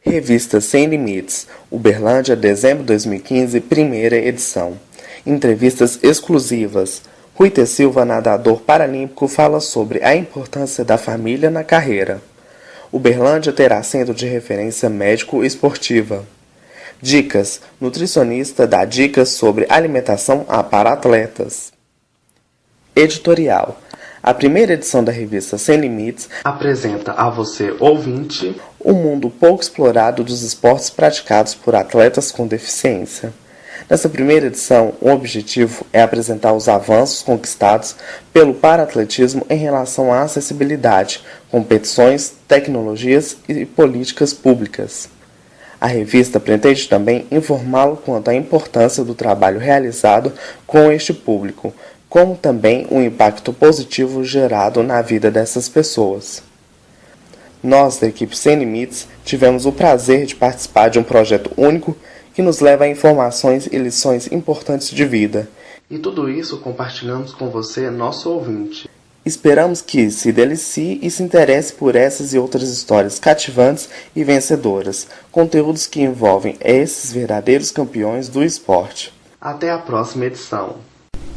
Revista Sem Limites, Uberlândia, dezembro de 2015, primeira edição. Entrevistas exclusivas. Rui T. Silva, nadador paralímpico, fala sobre a importância da família na carreira. Uberlândia terá centro de referência médico-esportiva. Dicas. Nutricionista dá dicas sobre alimentação para atletas. Editorial. A primeira edição da revista Sem Limites apresenta a você, ouvinte, um mundo pouco explorado dos esportes praticados por atletas com deficiência. Nessa primeira edição, o objetivo é apresentar os avanços conquistados pelo paraatletismo em relação à acessibilidade, competições, tecnologias e políticas públicas. A revista pretende também informá-lo quanto à importância do trabalho realizado com este público, como também o impacto positivo gerado na vida dessas pessoas. Nós, da equipe Sem Limites, tivemos o prazer de participar de um projeto único que nos leva a informações e lições importantes de vida. E tudo isso compartilhamos com você, nosso ouvinte. Esperamos que se delicie e se interesse por essas e outras histórias cativantes e vencedoras, conteúdos que envolvem esses verdadeiros campeões do esporte. Até a próxima edição.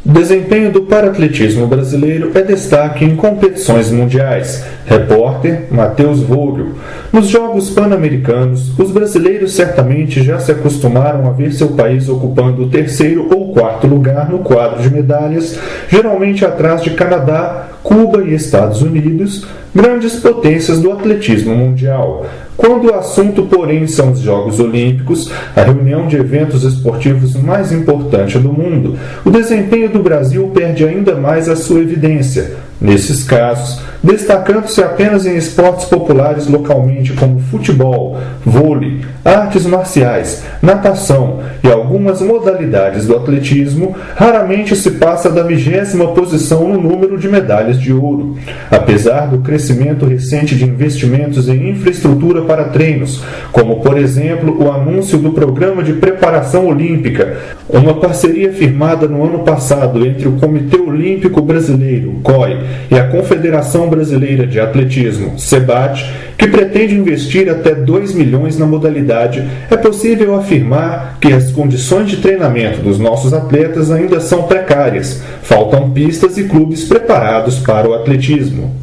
O desempenho do paraatletismo brasileiro é destaque em competições mundiais. Repórter Matheus Vogel. Nos Jogos Pan-Americanos, os brasileiros certamente já se acostumaram a ver seu país ocupando o terceiro ou quarto lugar no quadro de medalhas, geralmente atrás de Canadá, Cuba e Estados Unidos, grandes potências do atletismo mundial. Quando o assunto, porém, são os Jogos Olímpicos, a reunião de eventos esportivos mais importante do mundo, o desempenho do Brasil perde ainda mais a sua evidência. Nesses casos, destacando-se apenas em esportes populares localmente como futebol, vôlei, artes marciais, natação e algumas modalidades do atletismo, raramente se passa da 20ª posição no número de medalhas de ouro. Apesar do crescimento recente de investimentos em infraestrutura para treinos, como por exemplo o anúncio do Programa de Preparação Olímpica, uma parceria firmada no ano passado entre o Comitê Olímpico Brasileiro, COI, e a Confederação Brasileira de Atletismo, CEBAT, que pretende investir até 2 milhões na modalidade, é possível afirmar que as condições de treinamento dos nossos atletas ainda são precárias. Faltam pistas e clubes preparados para o atletismo.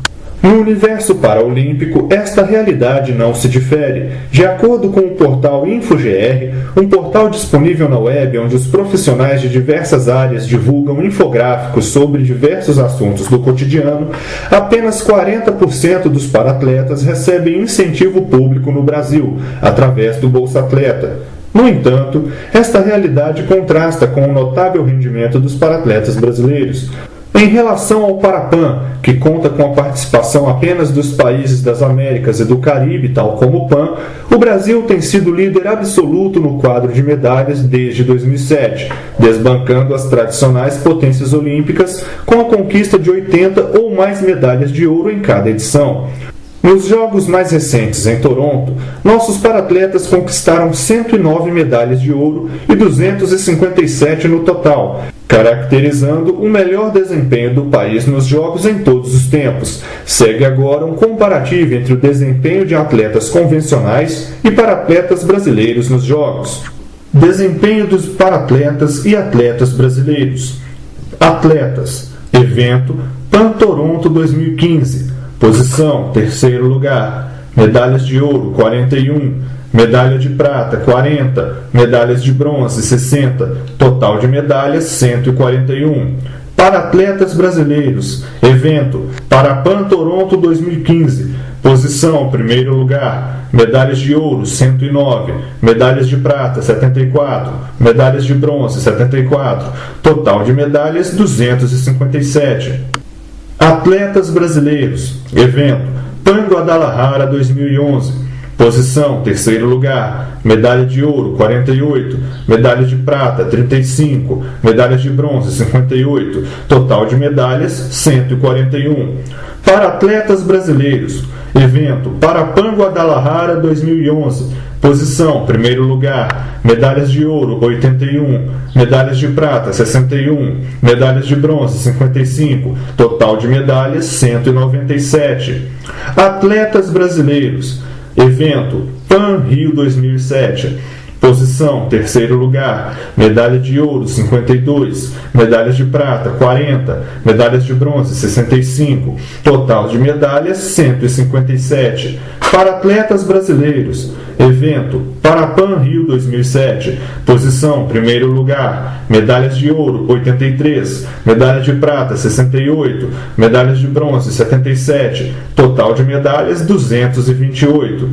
No universo paraolímpico, esta realidade não se difere. De acordo com o portal InfoGR, um portal disponível na web onde os profissionais de diversas áreas divulgam infográficos sobre diversos assuntos do cotidiano, apenas 40% dos paratletas recebem incentivo público no Brasil, através do Bolsa Atleta. No entanto, esta realidade contrasta com o notável rendimento dos paratletas brasileiros. Em relação ao Parapan, que conta com a participação apenas dos países das Américas e do Caribe, tal como o PAN, o Brasil tem sido líder absoluto no quadro de medalhas desde 2007, desbancando as tradicionais potências olímpicas com a conquista de 80 ou mais medalhas de ouro em cada edição. Nos jogos mais recentes em Toronto, nossos paratletas conquistaram 109 medalhas de ouro e 257 no total, caracterizando o melhor desempenho do país nos jogos em todos os tempos. Segue agora um comparativo entre o desempenho de atletas convencionais e paratletas brasileiros nos jogos. Desempenho dos paratletas e atletas brasileiros. Atletas. Evento Pan Toronto 2015. Posição, terceiro lugar. Medalhas de ouro, 41. Medalha de prata, 40. Medalhas de bronze, 60. Total de medalhas, 141. Para atletas brasileiros. Evento, Parapan Toronto 2015. Posição, primeiro lugar. Medalhas de ouro, 109. Medalhas de prata, 74. Medalhas de bronze, 74. Total de medalhas, 257. Atletas brasileiros. Evento Pan Guadalajara 2011. Posição, terceiro lugar. Medalha de ouro, 48. Medalha de prata, 35. Medalhas de bronze, 58. Total de medalhas, 141. Para atletas brasileiros. Evento Parapan Guadalajara 2011. Posição, primeiro lugar. Medalhas de ouro, 81. Medalhas de prata, 61. Medalhas de bronze, 55. Total de medalhas, 197. Atletas brasileiros. Evento Pan Rio 2007. Posição, terceiro lugar, medalha de ouro, 52, medalhas de prata, 40, medalhas de bronze, 65, total de medalhas, 157. Para atletas brasileiros, evento Parapan Rio 2007, posição, primeiro lugar, medalhas de ouro, 83, medalhas de prata, 68, medalhas de bronze, 77, total de medalhas, 228.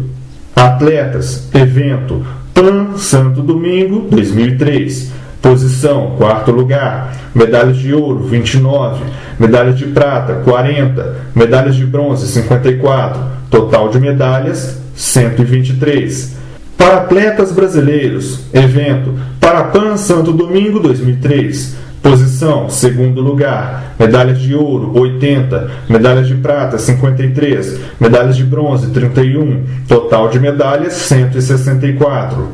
Atletas, evento Pan Santo Domingo 2003, posição, quarto lugar, medalhas de ouro, 29, medalhas de prata, 40, medalhas de bronze, 54, total de medalhas, 123. Para atletas brasileiros, evento Parapan Santo Domingo 2003, posição, segundo lugar, medalhas de ouro, 80, medalhas de prata, 53, medalhas de bronze, 31, total de medalhas, 164.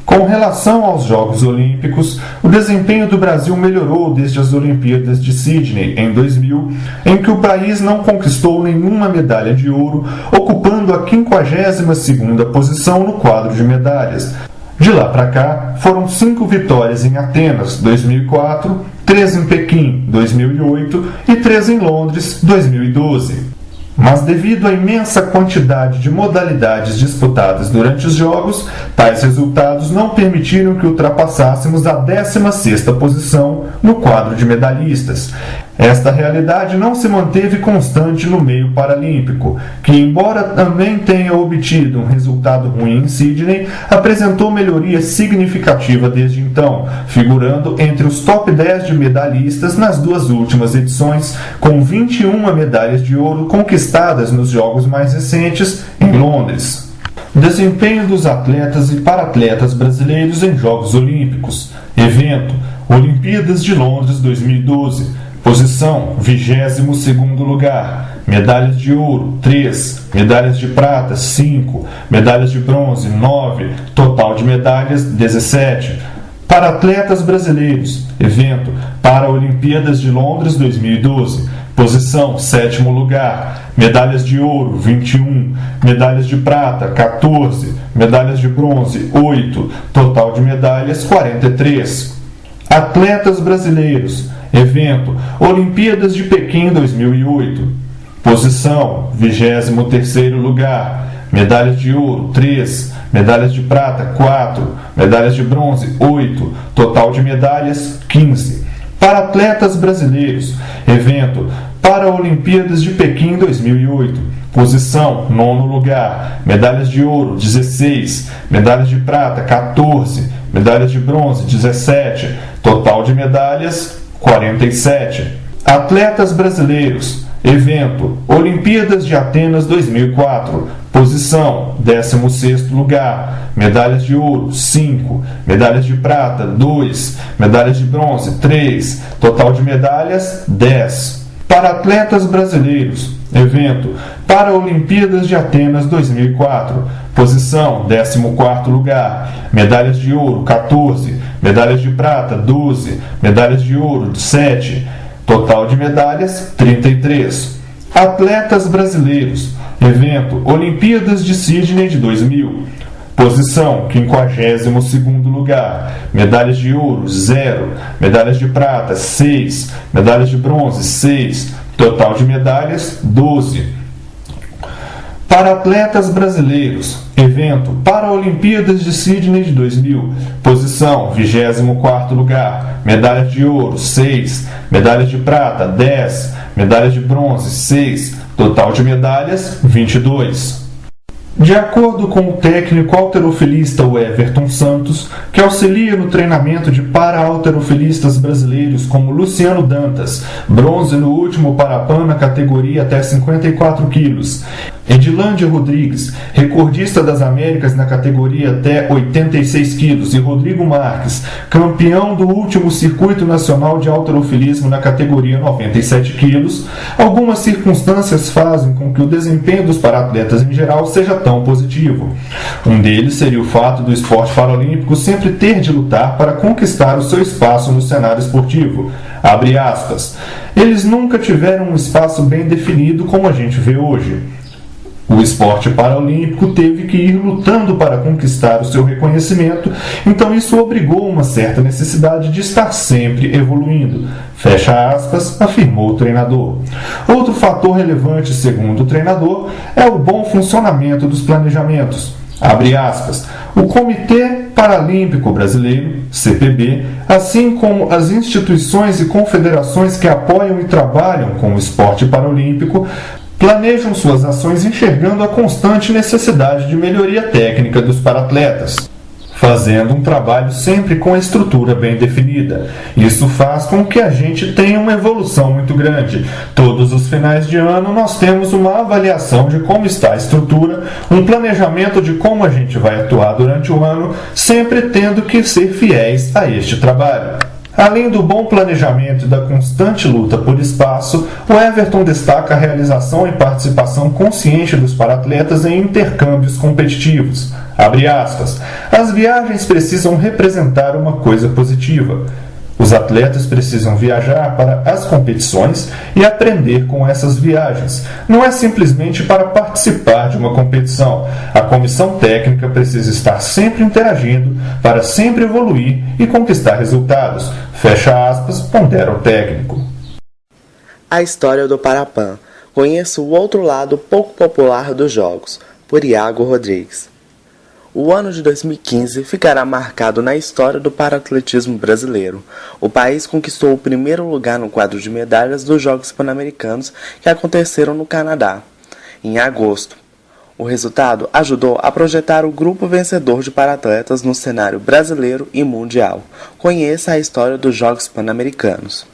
Com relação aos Jogos Olímpicos, o desempenho do Brasil melhorou desde as Olimpíadas de Sydney, em 2000, em que o país não conquistou nenhuma medalha de ouro, ocupando a 52ª posição no quadro de medalhas. De lá para cá, foram 5 vitórias em Atenas, 2004, 3 em Pequim, 2008 e 3 em Londres, 2012. Mas devido à imensa quantidade de modalidades disputadas durante os Jogos, tais resultados não permitiram que ultrapassássemos a 16ª posição no quadro de medalhistas. Esta realidade não se manteve constante no meio paralímpico, que, embora também tenha obtido um resultado ruim em Sydney, apresentou melhoria significativa desde então, figurando entre os top 10 de medalhistas nas 2 últimas edições, com 21 medalhas de ouro conquistadas nos Jogos mais recentes em Londres. Desempenho dos atletas e paratletas brasileiros em Jogos Olímpicos. Evento Olimpíadas de Londres 2012. Posição, 22º lugar, medalhas de ouro, 3, medalhas de prata, 5, medalhas de bronze, 9, total de medalhas, 17. Para atletas brasileiros, evento Paralimpíadas de Londres 2012, posição, 7º lugar, medalhas de ouro, 21, medalhas de prata, 14, medalhas de bronze, 8, total de medalhas, 43. Atletas brasileiros, evento Olimpíadas de Pequim 2008, posição, 23º lugar, medalhas de ouro, 3, medalhas de prata, 4, medalhas de bronze, 8, total de medalhas, 15. Para atletas brasileiros, evento Paralimpíadas de Pequim 2008, posição, 9º lugar, medalhas de ouro, 16, medalhas de prata, 14, medalhas de bronze, 17, total de medalhas, 47. Atletas brasileiros, evento Olimpíadas de Atenas 2004, posição, 16º lugar, medalhas de ouro, 5, medalhas de prata, 2, medalhas de bronze, 3, total de medalhas, 10. Para atletas brasileiros, evento Paralimpíadas de Atenas 2004, posição, 14º lugar, medalhas de ouro, 14, medalhas de prata, 12, medalhas de ouro, 7, total de medalhas, 33. Atletas brasileiros, evento Olimpíadas de Sydney de 2000, posição, 52º lugar, medalhas de ouro, 0, medalhas de prata, 6, medalhas de bronze, 6, total de medalhas, 12. Para atletas brasileiros, evento Paralimpíadas de Sydney de 2000, posição, 24º lugar, medalhas de ouro, 6, medalhas de prata, 10, medalhas de bronze, 6, total de medalhas, 22. De acordo com o técnico halterofilista Everton Santos, que auxilia no treinamento de para-halterofilistas brasileiros como Luciano Dantas, bronze no último Parapan na categoria até 54 quilos, Edilândia Rodrigues, recordista das Américas na categoria até 86 quilos, e Rodrigo Marques, campeão do último Circuito Nacional de Halterofilismo na categoria 97 quilos, algumas circunstâncias fazem com que o desempenho dos paratletas em geral seja tão positivo. Um deles seria o fato do esporte paralímpico sempre ter de lutar para conquistar o seu espaço no cenário esportivo. Abre aspas. Eles nunca tiveram um espaço bem definido como a gente vê hoje. O esporte paralímpico teve que ir lutando para conquistar o seu reconhecimento, então isso obrigou uma certa necessidade de estar sempre evoluindo. Fecha aspas, afirmou o treinador. Outro fator relevante, segundo o treinador, é o bom funcionamento dos planejamentos. Abre aspas, o Comitê Paralímpico Brasileiro, CPB, assim como as instituições e confederações que apoiam e trabalham com o esporte paralímpico, planejam suas ações enxergando a constante necessidade de melhoria técnica dos paratletas, fazendo um trabalho sempre com a estrutura bem definida. Isso faz com que a gente tenha uma evolução muito grande. Todos os finais de ano nós temos uma avaliação de como está a estrutura, um planejamento de como a gente vai atuar durante o ano, sempre tendo que ser fiéis a este trabalho. Além do bom planejamento e da constante luta por espaço, o Everton destaca a realização e participação consciente dos paratletas em intercâmbios competitivos. Abre aspas, as viagens precisam representar uma coisa positiva. Os atletas precisam viajar para as competições e aprender com essas viagens. Não é simplesmente para participar de uma competição. A comissão técnica precisa estar sempre interagindo para sempre evoluir e conquistar resultados. Fecha aspas, pondera o técnico. A história do Parapan. Conheça o outro lado pouco popular dos Jogos, por Iago Rodrigues. O ano de 2015 ficará marcado na história do paraatletismo brasileiro. O país conquistou o primeiro lugar no quadro de medalhas dos Jogos Pan-Americanos que aconteceram no Canadá, em agosto. O resultado ajudou a projetar o grupo vencedor de paratletas no cenário brasileiro e mundial. Conheça a história dos Jogos Pan-Americanos.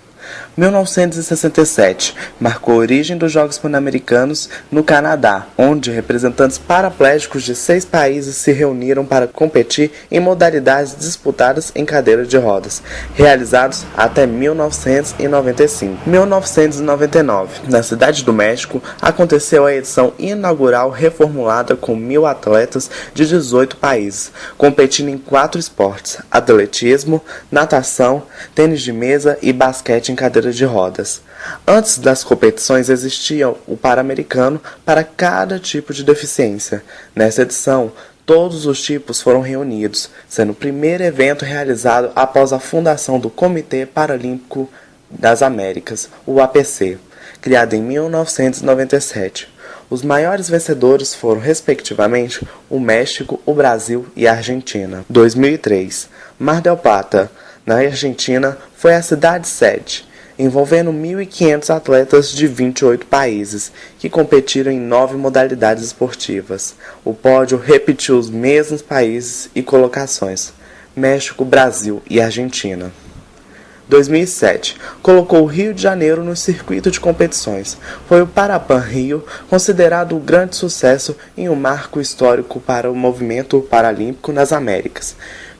1967 marcou a origem dos Jogos Pan-Americanos no Canadá, onde representantes paraplégicos de 6 países se reuniram para competir em modalidades disputadas em cadeira de rodas, realizados até 1995. 1999, na Cidade do México, aconteceu a edição inaugural reformulada com 1.000 atletas de 18 países, competindo em 4 esportes: atletismo, natação, tênis de mesa e basquete em cadeira de rodas. Antes das competições existia o Pan-Americano para cada tipo de deficiência. Nessa edição, todos os tipos foram reunidos, sendo o primeiro evento realizado após a fundação do Comitê Paralímpico das Américas, o APC, criado em 1997. Os maiores vencedores foram, respectivamente, o México, o Brasil e a Argentina. 2003. Mar del Plata, na Argentina, foi a cidade sede, envolvendo 1.500 atletas de 28 países, que competiram em 9 modalidades esportivas. O pódio repetiu os mesmos países e colocações: México, Brasil e Argentina. 2007. Colocou o Rio de Janeiro no circuito de competições. Foi o Parapan Rio, considerado um grande sucesso e um marco histórico para o movimento paralímpico nas Américas.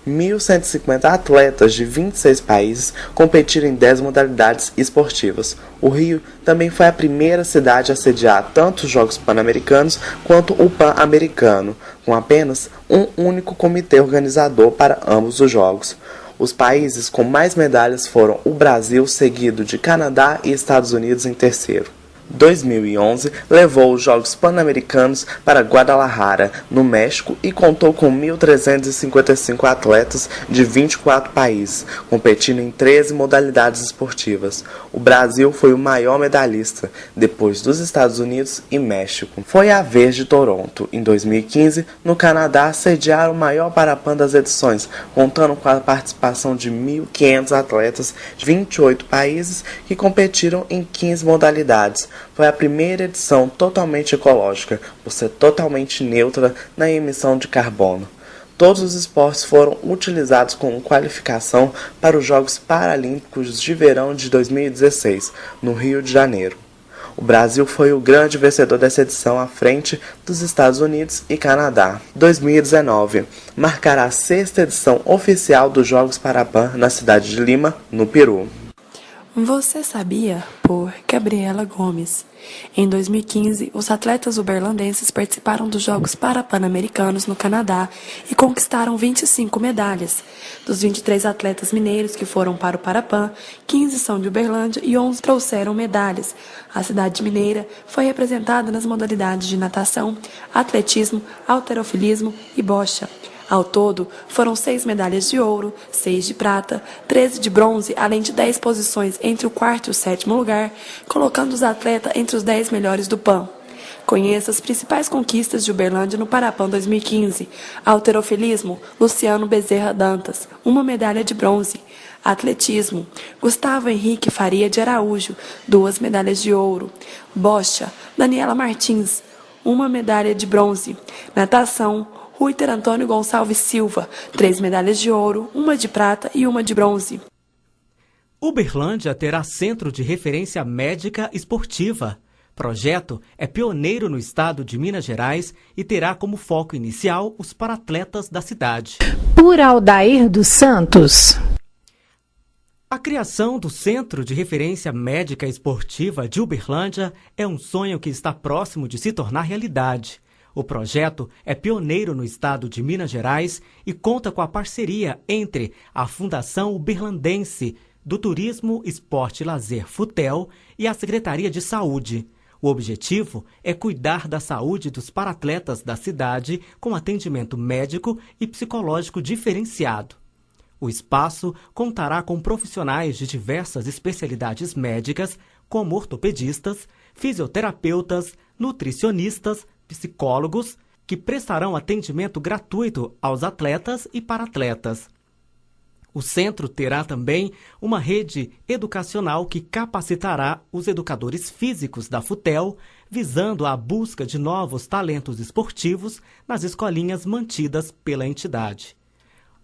1.150 atletas de 26 países competiram em 10 modalidades esportivas. O Rio também foi a primeira cidade a sediar tanto os Jogos Pan-Americanos quanto o Pan-Americano, com apenas um único comitê organizador para ambos os Jogos. Os países com mais medalhas foram o Brasil, seguido de Canadá e Estados Unidos em terceiro. 2011 levou os Jogos Pan-Americanos para Guadalajara, no México, e contou com 1.355 atletas de 24 países, competindo em 13 modalidades esportivas. O Brasil foi o maior medalhista, depois dos Estados Unidos e México. Foi a vez de Toronto, em 2015, no Canadá, sediar o maior Parapan das edições, contando com a participação de 1.500 atletas de 28 países que competiram em 15 modalidades. Foi a primeira edição totalmente ecológica, por ser totalmente neutra na emissão de carbono. Todos os esportes foram utilizados como qualificação para os Jogos Paralímpicos de Verão de 2016, no Rio de Janeiro. O Brasil foi o grande vencedor dessa edição à frente dos Estados Unidos e Canadá. 2019 marcará a 6ª edição oficial dos Jogos Parapan na cidade de Lima, no Peru. Você sabia? Por Gabriela Gomes. Em 2015, os atletas uberlandenses participaram dos Jogos Parapan-Americanos no Canadá e conquistaram 25 medalhas. Dos 23 atletas mineiros que foram para o Parapan, 15 são de Uberlândia e 11 trouxeram medalhas. A cidade mineira foi representada nas modalidades de natação, atletismo, halterofilismo e bocha. Ao todo, foram 6 medalhas de ouro, 6 de prata, 13 de bronze, além de 10 posições entre o 4º e o 7º lugar, colocando os atletas entre os 10 melhores do PAN. Conheça as principais conquistas de Uberlândia no Parapan 2015. Halterofilismo, Luciano Bezerra Dantas, 1 medalha de bronze. Atletismo, Gustavo Henrique Faria de Araújo, 2 medalhas de ouro. Bocha, Daniela Martins, 1 medalha de bronze. Natação, Ruiter Antônio Gonçalves Silva, 3 medalhas de ouro, 1 de prata e 1 de bronze. Uberlândia terá Centro de Referência Médica Esportiva. Projeto é pioneiro no estado de Minas Gerais e terá como foco inicial os paratletas da cidade. Por Aldair dos Santos. A criação do Centro de Referência Médica Esportiva de Uberlândia é um sonho que está próximo de se tornar realidade. O projeto é pioneiro no estado de Minas Gerais e conta com a parceria entre a Fundação Uberlandense do Turismo, Esporte e Lazer FUTEL e a Secretaria de Saúde. O objetivo é cuidar da saúde dos paratletas da cidade com atendimento médico e psicológico diferenciado. O espaço contará com profissionais de diversas especialidades médicas, como ortopedistas, fisioterapeutas, nutricionistas, psicólogos, que prestarão atendimento gratuito aos atletas e paratletas. O centro terá também uma rede educacional que capacitará os educadores físicos da FUTEL, visando a busca de novos talentos esportivos nas escolinhas mantidas pela entidade.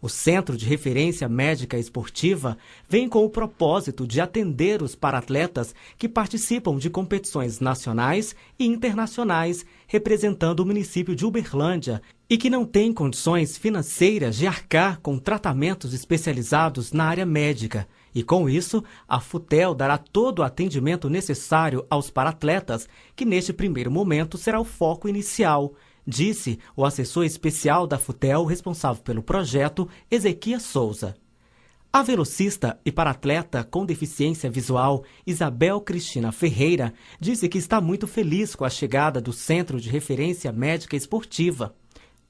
O Centro de Referência Médica Esportiva vem com o propósito de atender os paratletas que participam de competições nacionais e internacionais, representando o município de Uberlândia e que não têm condições financeiras de arcar com tratamentos especializados na área médica. E com isso, a FUTEL dará todo o atendimento necessário aos paratletas, que neste primeiro momento será o foco inicial, disse o assessor especial da FUTEL responsável pelo projeto, Ezequias Souza. A velocista e paratleta com deficiência visual Isabel Cristina Ferreira disse que está muito feliz com a chegada do Centro de Referência Médica Esportiva.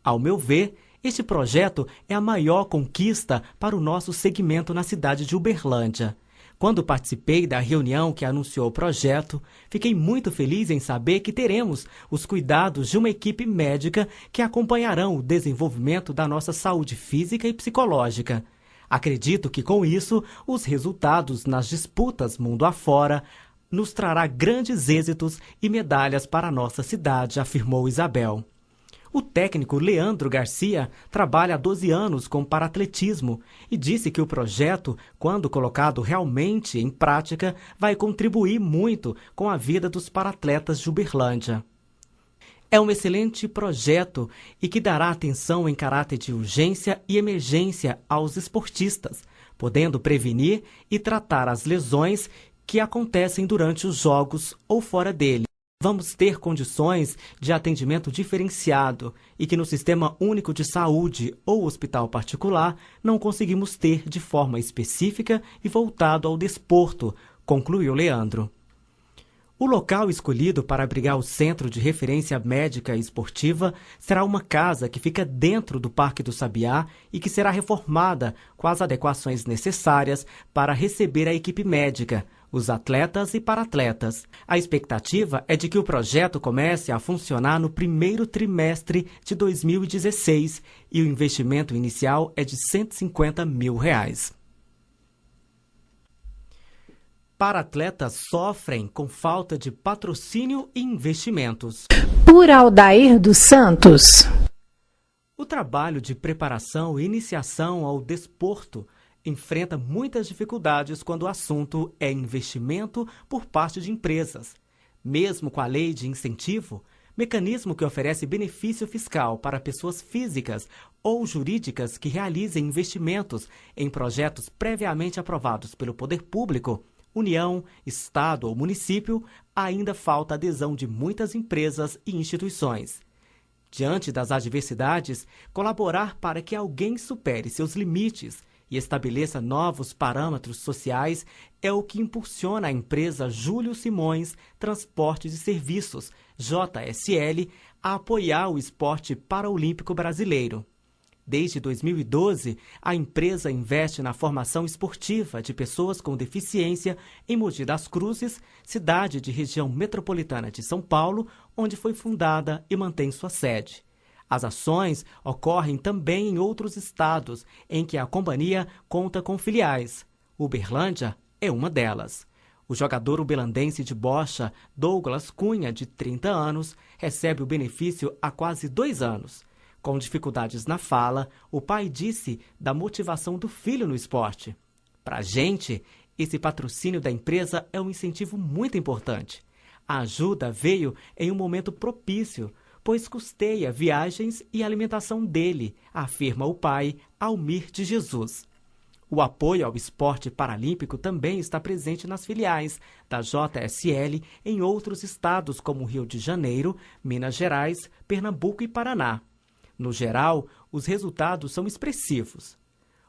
Ao meu ver, este projeto é a maior conquista para o nosso segmento na cidade de Uberlândia. Quando participei da reunião que anunciou o projeto, fiquei muito feliz em saber que teremos os cuidados de uma equipe médica que acompanharão o desenvolvimento da nossa saúde física e psicológica. Acredito que, com isso, os resultados nas disputas mundo afora nos trará grandes êxitos e medalhas para a nossa cidade, afirmou Isabel. O técnico Leandro Garcia trabalha há 12 anos com paratletismo e disse que o projeto, quando colocado realmente em prática, vai contribuir muito com a vida dos paratletas de Uberlândia. É um excelente projeto e que dará atenção em caráter de urgência e emergência aos esportistas, podendo prevenir e tratar as lesões que acontecem durante os jogos ou fora dele. Vamos ter condições de atendimento diferenciado e que no Sistema Único de Saúde ou hospital particular não conseguimos ter de forma específica e voltado ao desporto, concluiu Leandro. O local escolhido para abrigar o Centro de Referência Médica e Esportiva será uma casa que fica dentro do Parque do Sabiá e que será reformada com as adequações necessárias para receber a equipe médica, os atletas e paratletas. A expectativa é de que o projeto comece a funcionar no primeiro trimestre de 2016 e o investimento inicial é de R$ 150 mil. Paratletas sofrem com falta de patrocínio e investimentos. Por Aldair dos Santos. O trabalho de preparação e iniciação ao desporto enfrenta muitas dificuldades quando o assunto é investimento por parte de empresas. Mesmo com a lei de incentivo, mecanismo que oferece benefício fiscal para pessoas físicas ou jurídicas que realizem investimentos em projetos previamente aprovados pelo poder público, União, Estado ou município, ainda falta adesão de muitas empresas e instituições. Diante das adversidades, colaborar para que alguém supere seus limites e estabeleça novos parâmetros sociais é o que impulsiona a empresa Júlio Simões Transportes e Serviços, JSL, a apoiar o esporte paraolímpico brasileiro. Desde 2012, a empresa investe na formação esportiva de pessoas com deficiência em Mogi das Cruzes, cidade de região metropolitana de São Paulo, onde foi fundada e mantém sua sede. As ações ocorrem também em outros estados, em que a companhia conta com filiais. Uberlândia é uma delas. O jogador uberlandense de bocha, Douglas Cunha, de 30 anos, recebe o benefício há quase 2 anos. Com dificuldades na fala, o pai disse da motivação do filho no esporte. Para a gente, esse patrocínio da empresa é um incentivo muito importante. A ajuda veio em um momento propício, pois custeia viagens e alimentação dele, afirma o pai, Almir de Jesus. O apoio ao esporte paralímpico também está presente nas filiais da JSL em outros estados como Rio de Janeiro, Minas Gerais, Pernambuco e Paraná. No geral, os resultados são expressivos.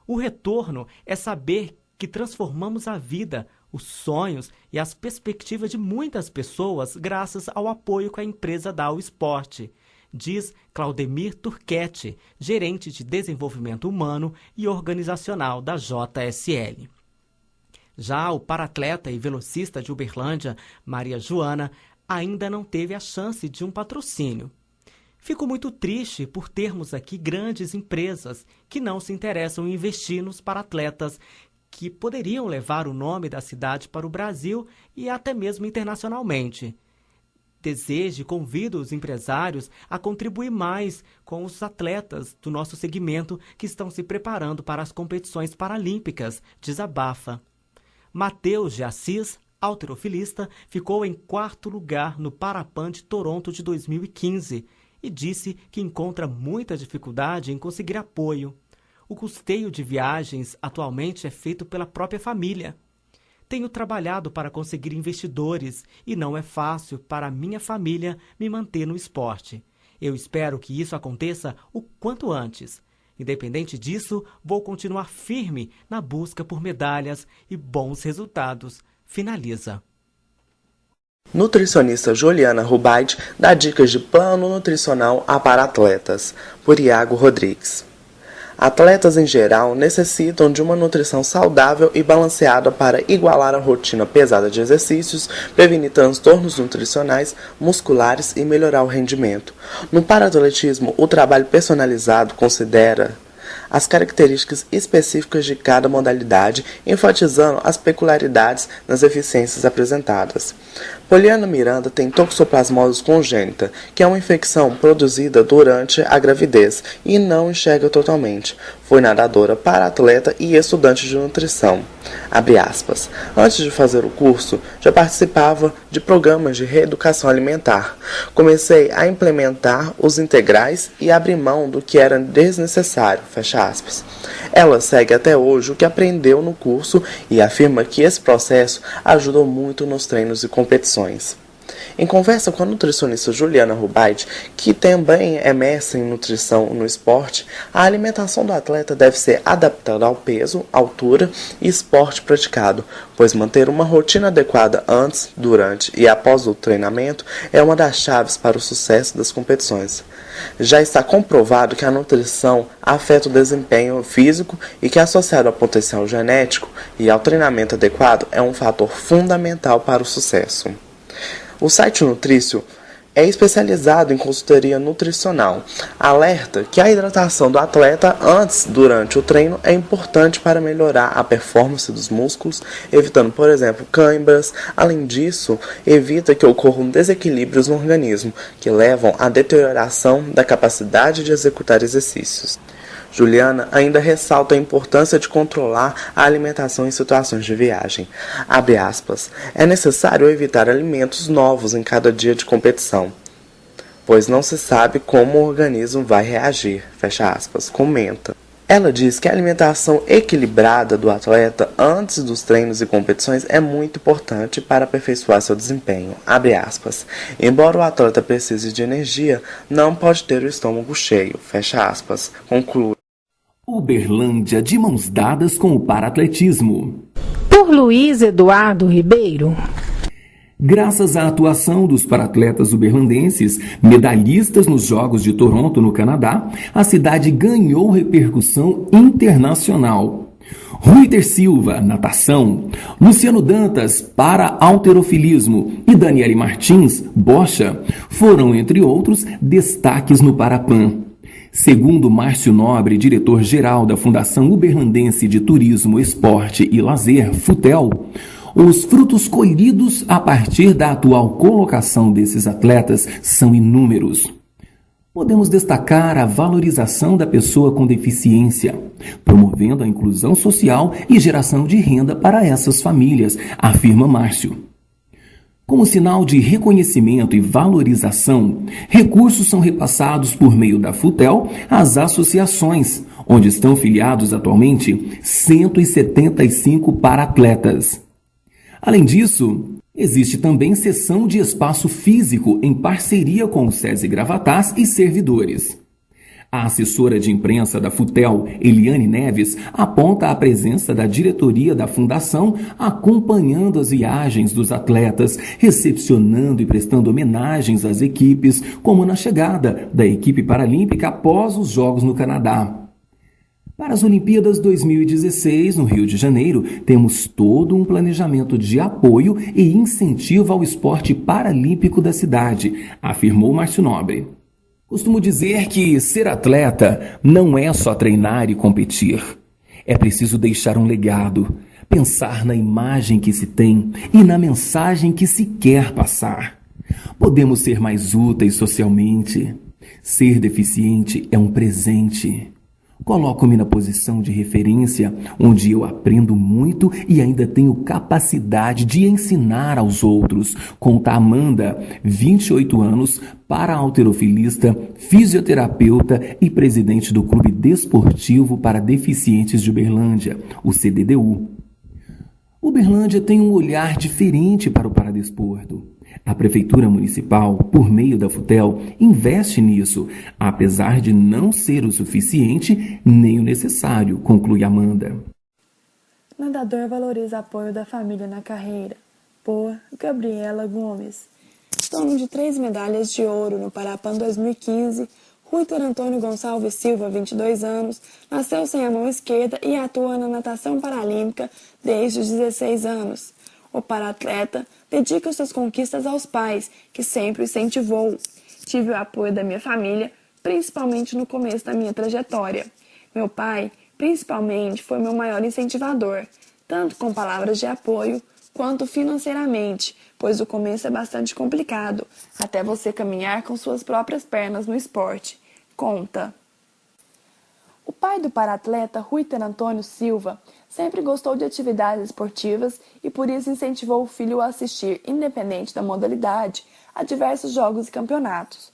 O retorno é saber que transformamos a vida, os sonhos e as perspectivas de muitas pessoas graças ao apoio que a empresa dá ao esporte, diz Claudemir Turquete, gerente de desenvolvimento humano e organizacional da JSL. Já o paratleta e velocista de Uberlândia, Maria Joana, ainda não teve a chance de um patrocínio. Fico muito triste por termos aqui grandes empresas que não se interessam em investir nos paratletas que poderiam levar o nome da cidade para o Brasil e até mesmo internacionalmente. Desejo e convido os empresários a contribuir mais com os atletas do nosso segmento que estão se preparando para as competições paralímpicas, desabafa. Matheus de Assis, halterofilista, ficou em 4º lugar no Parapan de Toronto de 2015 e disse que encontra muita dificuldade em conseguir apoio. O custeio de viagens atualmente é feito pela própria família. Tenho trabalhado para conseguir investidores e não é fácil para a minha família me manter no esporte. Eu espero que isso aconteça o quanto antes. Independente disso, vou continuar firme na busca por medalhas e bons resultados. Finaliza. Nutricionista Juliana Rubaid dá dicas de plano nutricional a para atletas, por Iago Rodrigues. Atletas em geral necessitam de uma nutrição saudável e balanceada para igualar a rotina pesada de exercícios, prevenir transtornos nutricionais, musculares e melhorar o rendimento. No paraatletismo, o trabalho personalizado considera as características específicas de cada modalidade, enfatizando as peculiaridades nas deficiências apresentadas. Poliana Miranda tem toxoplasmose congênita, que é uma infecção produzida durante a gravidez e não enxerga totalmente. Foi nadadora, para-atleta e estudante de nutrição. Abre aspas. Antes de fazer o curso, já participava de programas de reeducação alimentar. Comecei a implementar os integrais e abri mão do que era desnecessário. Fecha aspas. Ela segue até hoje o que aprendeu no curso e afirma que esse processo ajudou muito nos treinos e competições. Em conversa com a nutricionista Juliana Rubaid, que também é mestre em nutrição no esporte, a alimentação do atleta deve ser adaptada ao peso, altura e esporte praticado, pois manter uma rotina adequada antes, durante e após o treinamento é uma das chaves para o sucesso das competições. Já está comprovado que a nutrição afeta o desempenho físico e que, associado ao potencial genético e ao treinamento adequado, é um fator fundamental para o sucesso. O site Nutrício é especializado em consultoria nutricional. Alerta que a hidratação do atleta antes e durante o treino é importante para melhorar a performance dos músculos, evitando, por exemplo, câimbras. Além disso, evita que ocorram desequilíbrios no organismo, que levam à deterioração da capacidade de executar exercícios. Juliana ainda ressalta a importância de controlar a alimentação em situações de viagem. Abre aspas. É necessário evitar alimentos novos em cada dia de competição, pois não se sabe como o organismo vai reagir. Fecha aspas. Comenta. Ela diz que a alimentação equilibrada do atleta antes dos treinos e competições é muito importante para aperfeiçoar seu desempenho. Abre aspas. Embora o atleta precise de energia, não pode ter o estômago cheio. Fecha aspas. Conclui. Uberlândia de mãos dadas com o paraatletismo. Por Luiz Eduardo Ribeiro. Graças à atuação dos paratletas uberlandenses, medalhistas nos Jogos de Toronto, no Canadá, a cidade ganhou repercussão internacional. Ruiter Silva, natação, Luciano Dantas, para halterofilismo e Daniele Martins, bocha, foram, entre outros, destaques no Parapan. Segundo Márcio Nobre, diretor-geral da Fundação Uberlandense de Turismo, Esporte e Lazer, FUTEL, os frutos colhidos a partir da atual colocação desses atletas são inúmeros. Podemos destacar a valorização da pessoa com deficiência, promovendo a inclusão social e geração de renda para essas famílias, afirma Márcio. Como sinal de reconhecimento e valorização, recursos são repassados por meio da FUTEL às associações, onde estão filiados atualmente 175 paratletas. Além disso, existe também cessão de espaço físico em parceria com o SESI Gravatás e servidores. A assessora de imprensa da FUTEL, Eliane Neves, aponta a presença da diretoria da fundação acompanhando as viagens dos atletas, recepcionando e prestando homenagens às equipes, como na chegada da equipe paralímpica após os Jogos no Canadá. Para as Olimpíadas 2016, no Rio de Janeiro, temos todo um planejamento de apoio e incentivo ao esporte paralímpico da cidade, afirmou Márcio Nobre. Costumo dizer que ser atleta não é só treinar e competir. É preciso deixar um legado, pensar na imagem que se tem e na mensagem que se quer passar. Podemos ser mais úteis socialmente. Ser deficiente é um presente. Coloco-me na posição de referência, onde eu aprendo muito e ainda tenho capacidade de ensinar aos outros, conta Amanda, 28 anos, para-halterofilista, fisioterapeuta e presidente do Clube Desportivo para Deficientes de Uberlândia, o CDDU. Uberlândia tem um olhar diferente para o paradesporto. A Prefeitura Municipal, por meio da FUTEL, investe nisso, apesar de não ser o suficiente nem o necessário, conclui Amanda. Nadador valoriza apoio da família na carreira. Por Gabriela Gomes. Dono de 3 medalhas de ouro no Parapan 2015, Ruiter Antônio Gonçalves Silva, 22 anos, nasceu sem a mão esquerda e atua na natação paralímpica desde os 16 anos. O paratleta dedica suas conquistas aos pais, que sempre o incentivou. Tive o apoio da minha família, principalmente no começo da minha trajetória. Meu pai, principalmente, foi meu maior incentivador, tanto com palavras de apoio quanto financeiramente, pois o começo é bastante complicado, até você caminhar com suas próprias pernas no esporte. Conta. O pai do paratleta Ruiter Antônio Silva sempre gostou de atividades esportivas e por isso incentivou o filho a assistir, independente da modalidade, a diversos jogos e campeonatos.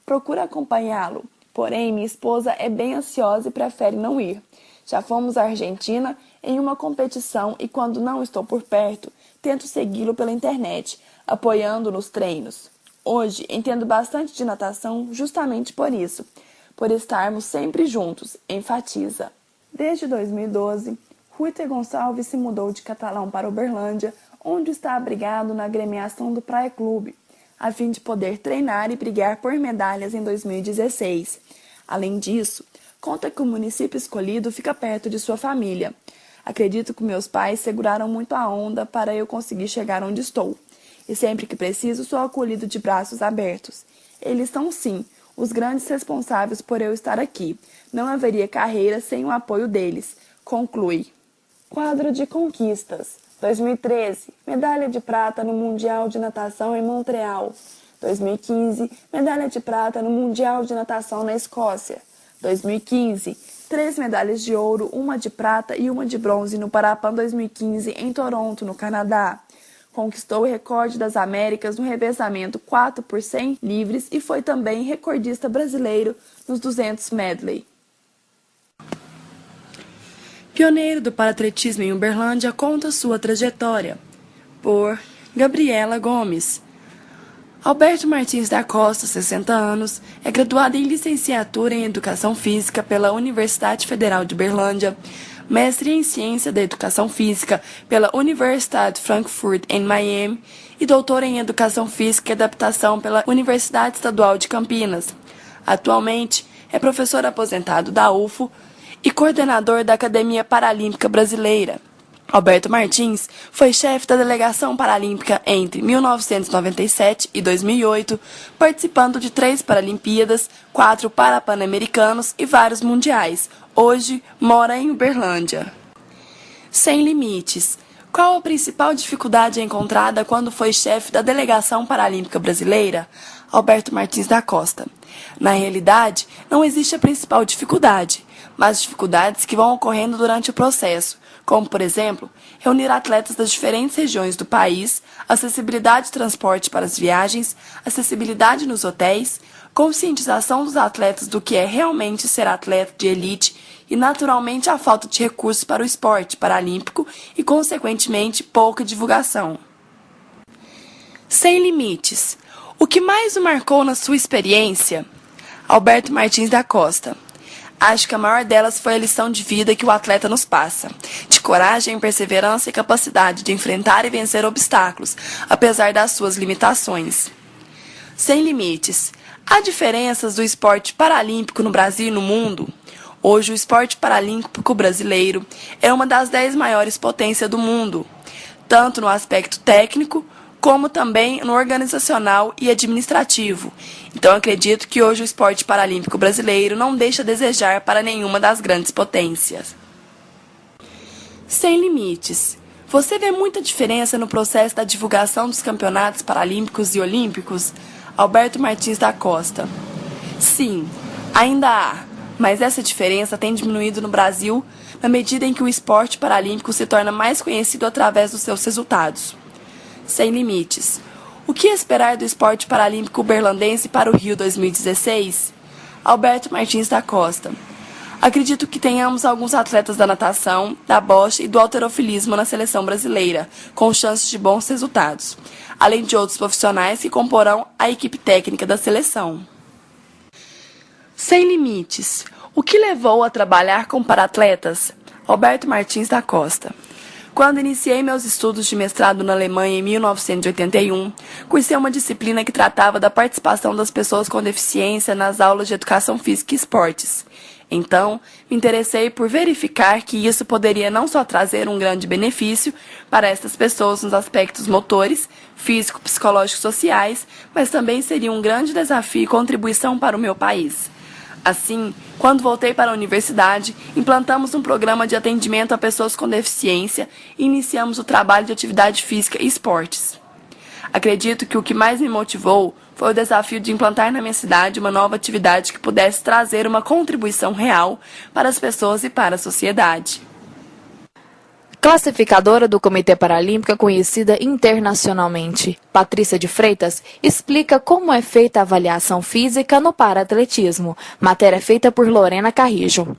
Procura acompanhá-lo, porém minha esposa é bem ansiosa e prefere não ir. Já fomos à Argentina em uma competição e quando não estou por perto, tento segui-lo pela internet, apoiando nos treinos. Hoje entendo bastante de natação justamente por isso, por estarmos sempre juntos, enfatiza. Desde 2012, Ruiter Gonçalves se mudou de Catalão para Uberlândia, onde está abrigado na agremiação do Praia Clube, a fim de poder treinar e brigar por medalhas em 2016. Além disso, conta que o município escolhido fica perto de sua família. Acredito que meus pais seguraram muito a onda para eu conseguir chegar onde estou. E sempre que preciso, sou acolhido de braços abertos. Eles são, sim, os grandes responsáveis por eu estar aqui. Não haveria carreira sem o apoio deles, conclui. Quadro de conquistas. 2013, medalha de prata no Mundial de Natação em Montreal. 2015, medalha de prata no Mundial de Natação na Escócia. 2015, 3 medalhas de ouro, 1 de prata e 1 de bronze no Parapan 2015 em Toronto, no Canadá. Conquistou o recorde das Américas no revezamento 4 por 100 livres e foi também recordista brasileiro nos 200 medley. Pioneiro do paratletismo em Uberlândia, conta sua trajetória. Por Gabriela Gomes. Alberto Martins da Costa, 60 anos, é graduado em licenciatura em Educação Física pela Universidade Federal de Uberlândia, mestre em Ciência da Educação Física pela Universidade Frankfurt em Miami e doutor em Educação Física e Adaptação pela Universidade Estadual de Campinas. Atualmente, é professor aposentado da UFO e coordenador da Academia Paralímpica Brasileira. Alberto Martins foi chefe da Delegação Paralímpica entre 1997 e 2008, participando de 3 Paralimpíadas, 4 Parapan-Americanos e vários mundiais. Hoje, mora em Uberlândia. Sem limites. Qual a principal dificuldade encontrada quando foi chefe da Delegação Paralímpica Brasileira? Alberto Martins da Costa. Na realidade, não existe a principal dificuldade, mas dificuldades que vão ocorrendo durante o processo, como, por exemplo, reunir atletas das diferentes regiões do país, acessibilidade de transporte para as viagens, acessibilidade nos hotéis, conscientização dos atletas do que é realmente ser atleta de elite e, naturalmente, a falta de recursos para o esporte paralímpico e, consequentemente, pouca divulgação. Sem limites. O que mais o marcou na sua experiência? Alberto Martins da Costa. Acho que a maior delas foi a lição de vida que o atleta nos passa, de coragem, perseverança e capacidade de enfrentar e vencer obstáculos, apesar das suas limitações. Sem limites. Há diferenças do esporte paralímpico no Brasil e no mundo? Hoje, o esporte paralímpico brasileiro é uma das 10 maiores potências do mundo, tanto no aspecto técnico, como também no organizacional e administrativo. Então, acredito que hoje o esporte paralímpico brasileiro não deixa a desejar para nenhuma das grandes potências. Sem limites. Você vê muita diferença no processo da divulgação dos campeonatos paralímpicos e olímpicos? Alberto Martins da Costa. Sim, ainda há, mas essa diferença tem diminuído no Brasil na medida em que o esporte paralímpico se torna mais conhecido através dos seus resultados. Sem limites. O que esperar do esporte paralímpico uberlandense para o Rio 2016? Alberto Martins da Costa. Acredito que tenhamos alguns atletas da natação, da bocha e do halterofilismo na seleção brasileira, com chances de bons resultados, além de outros profissionais que comporão a equipe técnica da seleção. Sem limites. O que levou a trabalhar com paratletas? Alberto Martins da Costa. Quando iniciei meus estudos de mestrado na Alemanha em 1981, cursei uma disciplina que tratava da participação das pessoas com deficiência nas aulas de educação física e esportes. Então, me interessei por verificar que isso poderia não só trazer um grande benefício para estas pessoas nos aspectos motores, físico, psicológicos e sociais, mas também seria um grande desafio e contribuição para o meu país. Assim, quando voltei para a universidade, implantamos um programa de atendimento a pessoas com deficiência e iniciamos o trabalho de atividade física e esportes. Acredito que o que mais me motivou foi o desafio de implantar na minha cidade uma nova atividade que pudesse trazer uma contribuição real para as pessoas e para a sociedade. Classificadora do Comitê Paralímpico conhecida internacionalmente, Patrícia de Freitas explica como é feita a avaliação física no paraatletismo, matéria feita por Lorena Carrijo.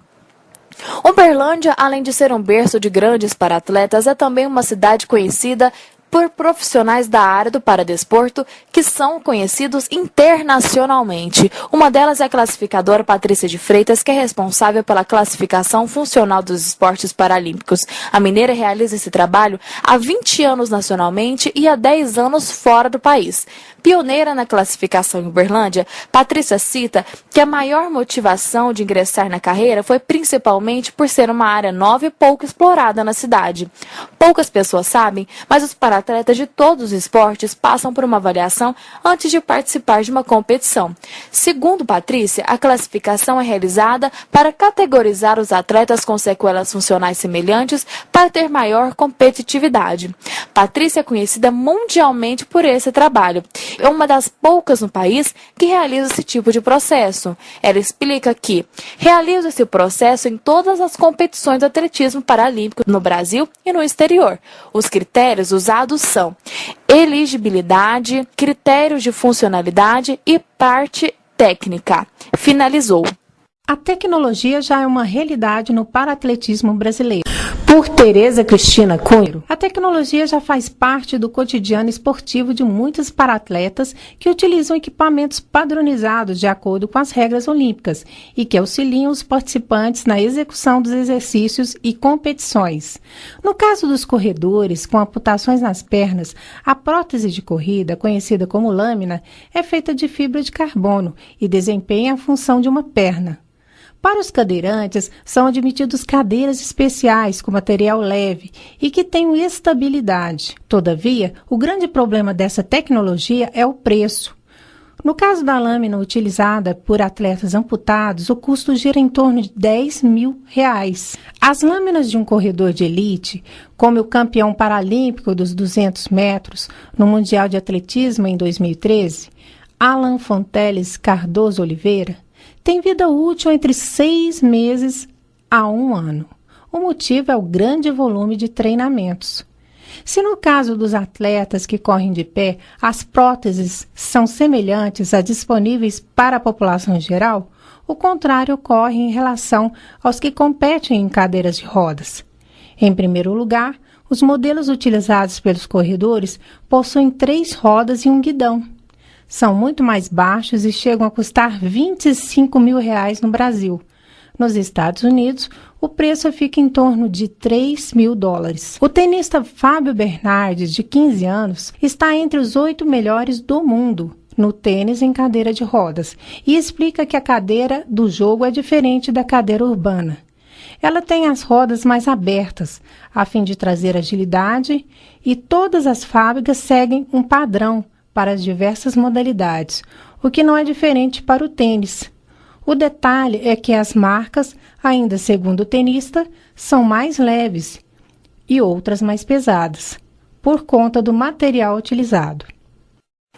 Uberlândia, além de ser um berço de grandes paratletas, é também uma cidade conhecida por profissionais da área do paradesporto que são conhecidos internacionalmente. Uma delas é a classificadora Patrícia de Freitas, que é responsável pela classificação funcional dos esportes paralímpicos. A mineira realiza esse trabalho há 20 anos nacionalmente e há 10 anos fora do país. Pioneira na classificação em Uberlândia, Patrícia cita que a maior motivação de ingressar na carreira foi principalmente por ser uma área nova e pouco explorada na cidade. Poucas pessoas sabem, mas os atletas de todos os esportes passam por uma avaliação antes de participar de uma competição. Segundo Patrícia, a classificação é realizada para categorizar os atletas com sequelas funcionais semelhantes para ter maior competitividade. Patrícia é conhecida mundialmente por esse trabalho. É uma das poucas no país que realiza esse tipo de processo. Ela explica que realiza esse processo em todas as competições de atletismo paralímpico no Brasil e no exterior. Os critérios usados são elegibilidade, critérios de funcionalidade e parte técnica. Finalizou. A tecnologia já é uma realidade no paraatletismo brasileiro. por Tereza Cristina Cunha. A tecnologia já faz parte do cotidiano esportivo de muitos paratletas que utilizam equipamentos padronizados de acordo com as regras olímpicas e que auxiliam os participantes na execução dos exercícios e competições. No caso dos corredores com amputações nas pernas, a prótese de corrida, conhecida como lâmina, é feita de fibra de carbono e desempenha a função de uma perna. Para os cadeirantes, são admitidos cadeiras especiais com material leve e que tenham estabilidade. Todavia, o grande problema dessa tecnologia é o preço. No caso da lâmina utilizada por atletas amputados, o custo gira em torno de R$10.000. As lâminas de um corredor de elite, como o campeão paralímpico dos 200 metros no Mundial de Atletismo em 2013, Alan Fonteles Cardoso Oliveira, tem vida útil entre 6 meses a 1 ano. O motivo é o grande volume de treinamentos. Se no caso dos atletas que correm de pé, as próteses são semelhantes às disponíveis para a população em geral, o contrário ocorre em relação aos que competem em cadeiras de rodas. Em primeiro lugar, os modelos utilizados pelos corredores possuem 3 rodas e um guidão. São muito mais baixos e chegam a custar R$25.000 no Brasil. Nos Estados Unidos, o preço fica em torno de $3.000. O tenista Fábio Bernardes, de 15 anos, está entre os 8 melhores do mundo no tênis em cadeira de rodas e explica que a cadeira do jogo é diferente da cadeira urbana. Ela tem as rodas mais abertas, a fim de trazer agilidade, e todas as fábricas seguem um padrão para as diversas modalidades, o que não é diferente para o tênis. O detalhe é que as marcas, ainda segundo o tenista, são mais leves e outras mais pesadas, por conta do material utilizado.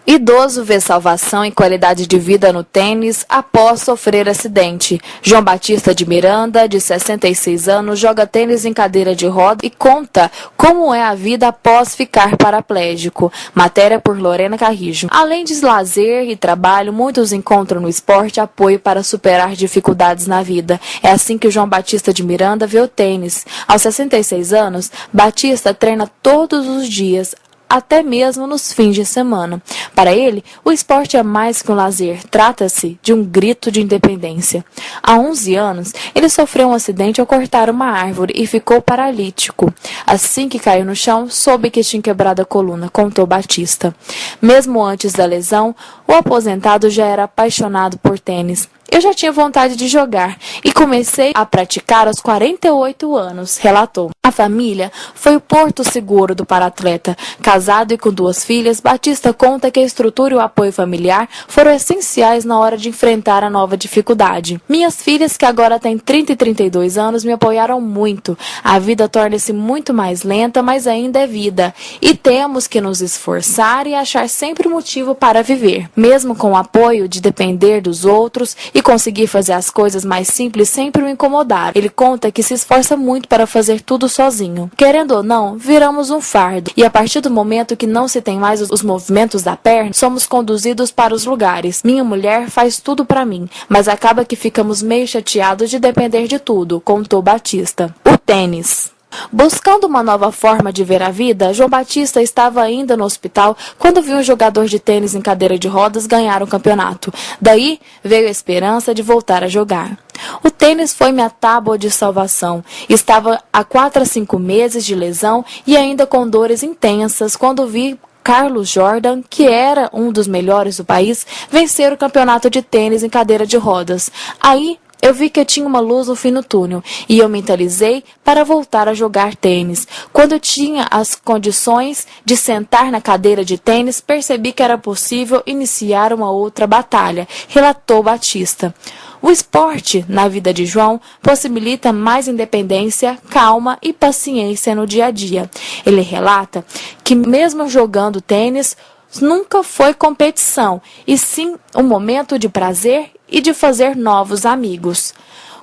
Idoso vê salvação e qualidade de vida no tênis após sofrer acidente. João Batista de Miranda, de 66 anos, joga tênis em cadeira de roda e conta como é a vida após ficar paraplégico. Matéria por Lorena Carrijo. Além de lazer e trabalho, muitos encontram no esporte apoio para superar dificuldades na vida. É assim que o João Batista de Miranda vê o tênis. Aos 66 anos, Batista treina todos os dias, até mesmo nos fins de semana. Para ele, o esporte é mais que um lazer, trata-se de um grito de independência. Há 11 anos, ele sofreu um acidente ao cortar uma árvore e ficou paralítico. Assim que caiu no chão, soube que tinha quebrado a coluna, contou Batista. Mesmo antes da lesão, o aposentado já era apaixonado por tênis. Eu já tinha vontade de jogar e comecei a praticar aos 48 anos, relatou. A família foi o porto seguro do paratleta. Casado e com 2 filhas, Batista conta que a estrutura e o apoio familiar foram essenciais na hora de enfrentar a nova dificuldade. Minhas filhas, que agora têm 30 e 32 anos, me apoiaram muito. A vida torna-se muito mais lenta, mas ainda é vida. E temos que nos esforçar e achar sempre motivo para viver. Mesmo com o apoio de depender dos outros e conseguir fazer as coisas mais simples sempre o incomodaram. Ele conta que se esforça muito para fazer tudo sozinho. Querendo ou não, viramos um fardo. E a partir do momento que não se tem mais os movimentos da perna, somos conduzidos para os lugares. Minha mulher faz tudo para mim, mas acaba que ficamos meio chateados de depender de tudo, contou Batista. O tênis. Buscando uma nova forma de ver a vida, João Batista estava ainda no hospital quando viu um jogador de tênis em cadeira de rodas ganhar um campeonato. Daí veio a esperança de voltar a jogar. O tênis foi minha tábua de salvação. Estava há 4 a 5 meses de lesão e ainda com dores intensas quando vi Carlos Jordan, que era um dos melhores do país, vencer o campeonato de tênis em cadeira de rodas. Aí eu vi que tinha uma luz no fim do túnel e eu mentalizei para voltar a jogar tênis. Quando eu tinha as condições de sentar na cadeira de tênis, percebi que era possível iniciar uma outra batalha, relatou Batista. O esporte, na vida de João, possibilita mais independência, calma e paciência no dia a dia. Ele relata que mesmo jogando tênis, nunca foi competição, e sim um momento de prazer e de fazer novos amigos.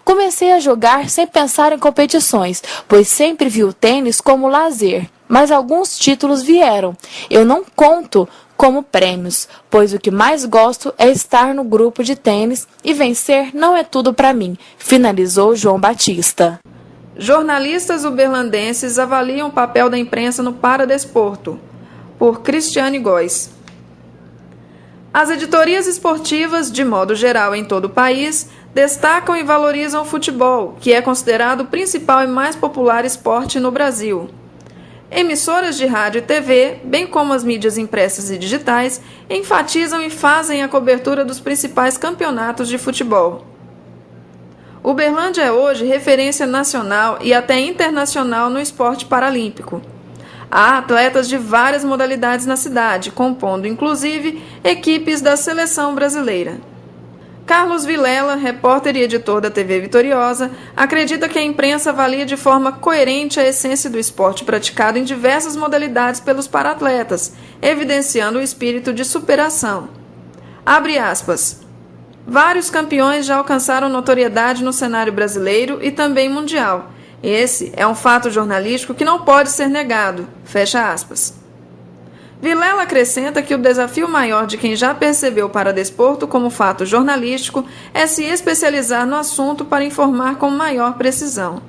Comecei a jogar sem pensar em competições, pois sempre vi o tênis como lazer, mas alguns títulos vieram. Eu não conto como prêmios, pois o que mais gosto é estar no grupo de tênis e vencer não é tudo para mim, finalizou João Batista. Jornalistas uberlandenses avaliam o papel da imprensa no paradesporto, por Cristiane Góes. As editorias esportivas, de modo geral em todo o país, destacam e valorizam o futebol, que é considerado o principal e mais popular esporte no Brasil. Emissoras de rádio e TV, bem como as mídias impressas e digitais, enfatizam e fazem a cobertura dos principais campeonatos de futebol. Uberlândia é hoje referência nacional e até internacional no esporte paralímpico. Há atletas de várias modalidades na cidade, compondo inclusive equipes da seleção brasileira. Carlos Vilela, repórter e editor da TV Vitoriosa, acredita que a imprensa avalia de forma coerente a essência do esporte praticado em diversas modalidades pelos paratletas, evidenciando o espírito de superação. Abre aspas. Vários campeões já alcançaram notoriedade no cenário brasileiro e também mundial. Esse é um fato jornalístico que não pode ser negado. Fecha aspas. Vilela acrescenta que o desafio maior de quem já percebeu o paradesporto como fato jornalístico é se especializar no assunto para informar com maior precisão.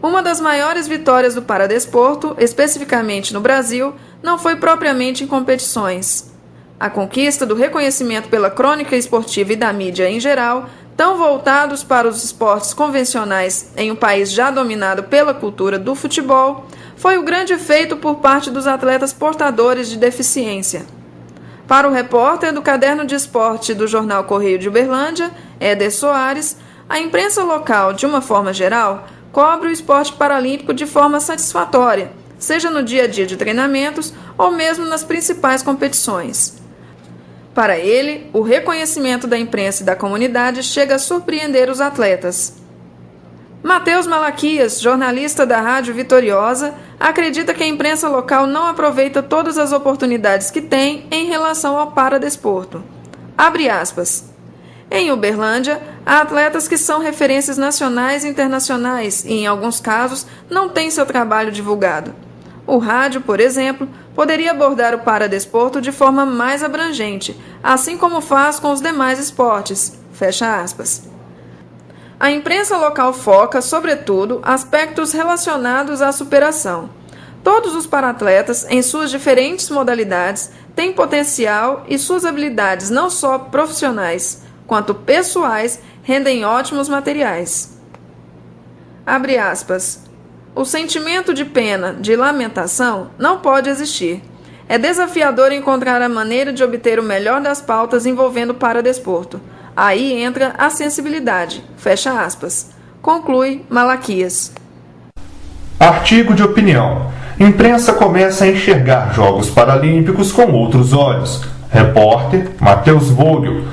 Uma das maiores vitórias do paradesporto, especificamente no Brasil, não foi propriamente em competições. A conquista do reconhecimento pela crônica esportiva e da mídia em geral, tão voltados para os esportes convencionais em um país já dominado pela cultura do futebol, foi o grande feito por parte dos atletas portadores de deficiência. Para o repórter do Caderno de Esporte do jornal Correio de Uberlândia, Éder Soares, a imprensa local, de uma forma geral, cobre o esporte paralímpico de forma satisfatória, seja no dia a dia de treinamentos ou mesmo nas principais competições. Para ele, o reconhecimento da imprensa e da comunidade chega a surpreender os atletas. Matheus Malaquias, jornalista da Rádio Vitoriosa, acredita que a imprensa local não aproveita todas as oportunidades que tem em relação ao paradesporto. Abre aspas. Em Uberlândia, há atletas que são referências nacionais e internacionais e, em alguns casos, não têm seu trabalho divulgado. O rádio, por exemplo, poderia abordar o paradesporto de forma mais abrangente, assim como faz com os demais esportes. Fecha aspas. A imprensa local foca, sobretudo, aspectos relacionados à superação. Todos os paratletas, em suas diferentes modalidades, têm potencial e suas habilidades, não só profissionais, quanto pessoais, rendem ótimos materiais. Abre aspas. O sentimento de pena, de lamentação, não pode existir. É desafiador encontrar a maneira de obter o melhor das pautas envolvendo o paradesporto. Aí entra a sensibilidade. Fecha aspas. Conclui Malaquias. Artigo de opinião. Imprensa começa a enxergar Jogos Paralímpicos com outros olhos. Repórter Matheus Vogel.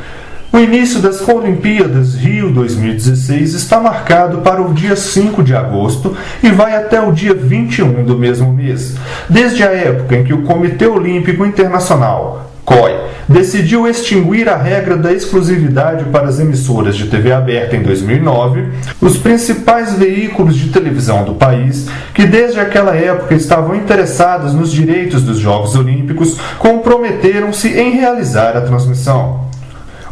O início das Olimpíadas Rio 2016 está marcado para o dia 5 de agosto e vai até o dia 21 do mesmo mês, desde a época em que o Comitê Olímpico Internacional, COI, decidiu extinguir a regra da exclusividade para as emissoras de TV aberta em 2009, os principais veículos de televisão do país, que desde aquela época estavam interessados nos direitos dos Jogos Olímpicos, comprometeram-se em realizar a transmissão.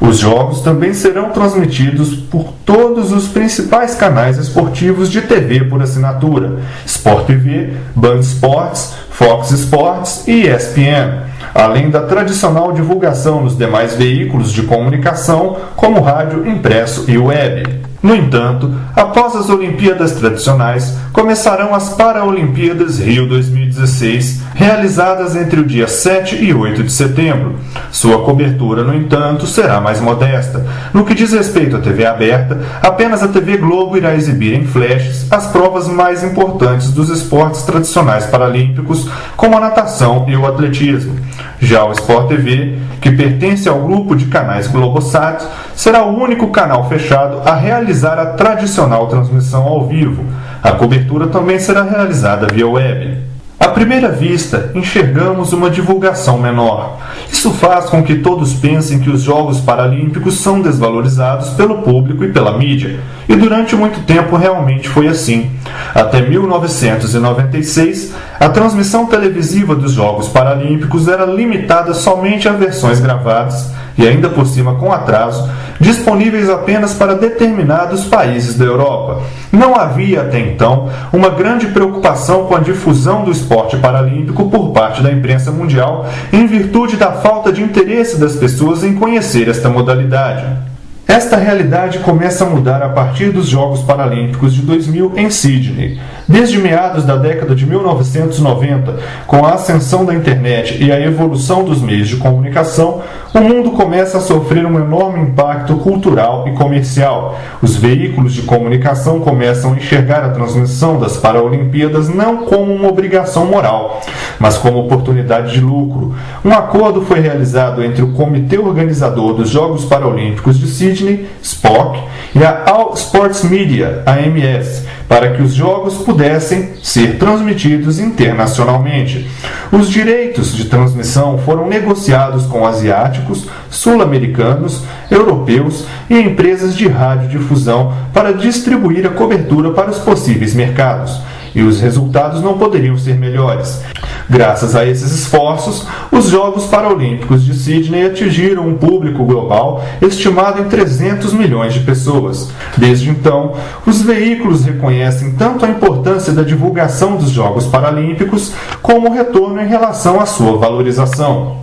Os jogos também serão transmitidos por todos os principais canais esportivos de TV por assinatura: Sport TV, Band Esportes, Fox Sports e ESPN, além da tradicional divulgação nos demais veículos de comunicação, como rádio, impresso e web. No entanto, após as Olimpíadas tradicionais, começarão as Paralimpíadas Rio 2016, realizadas entre o dia 7 e 8 de setembro. Sua cobertura, no entanto, será mais modesta. No que diz respeito à TV aberta, apenas a TV Globo irá exibir em flashes as provas mais importantes dos esportes tradicionais paralímpicos, como a natação e o atletismo. Já o Sport TV, que pertence ao grupo de canais Globosat, será o único canal fechado a realizar a tradicional transmissão ao vivo. A cobertura também será realizada via web. À primeira vista, enxergamos uma divulgação menor. Isso faz com que todos pensem que os Jogos Paralímpicos são desvalorizados pelo público e pela mídia. e durante muito tempo realmente foi assim. Até 1996, a transmissão televisiva dos Jogos Paralímpicos era limitada somente a versões gravadas, e ainda por cima com atraso, disponíveis apenas para determinados países da Europa. Não havia até então uma grande preocupação com a difusão do esporte paralímpico por parte da imprensa mundial, em virtude da falta de interesse das pessoas em conhecer esta modalidade. Esta realidade começa a mudar a partir dos Jogos Paralímpicos de 2000 em Sydney. Desde meados da década de 1990, com a ascensão da internet e a evolução dos meios de comunicação, o mundo começa a sofrer um enorme impacto cultural e comercial. Os veículos de comunicação começam a enxergar a transmissão das Paralimpíadas não como uma obrigação moral, mas como oportunidade de lucro. Um acordo foi realizado entre o Comitê Organizador dos Jogos Paralímpicos de Sydney, SPOC, e a All Sports Media, AMS, para que os jogos pudessem ser transmitidos internacionalmente. Os direitos de transmissão foram negociados com asiáticos, sul-americanos, europeus e empresas de radiodifusão para distribuir a cobertura para os possíveis mercados. E os resultados não poderiam ser melhores. Graças a esses esforços, os Jogos Paralímpicos de Sydney atingiram um público global estimado em 300 milhões de pessoas. Desde então, os veículos reconhecem tanto a importância da divulgação dos Jogos Paralímpicos como o retorno em relação à sua valorização.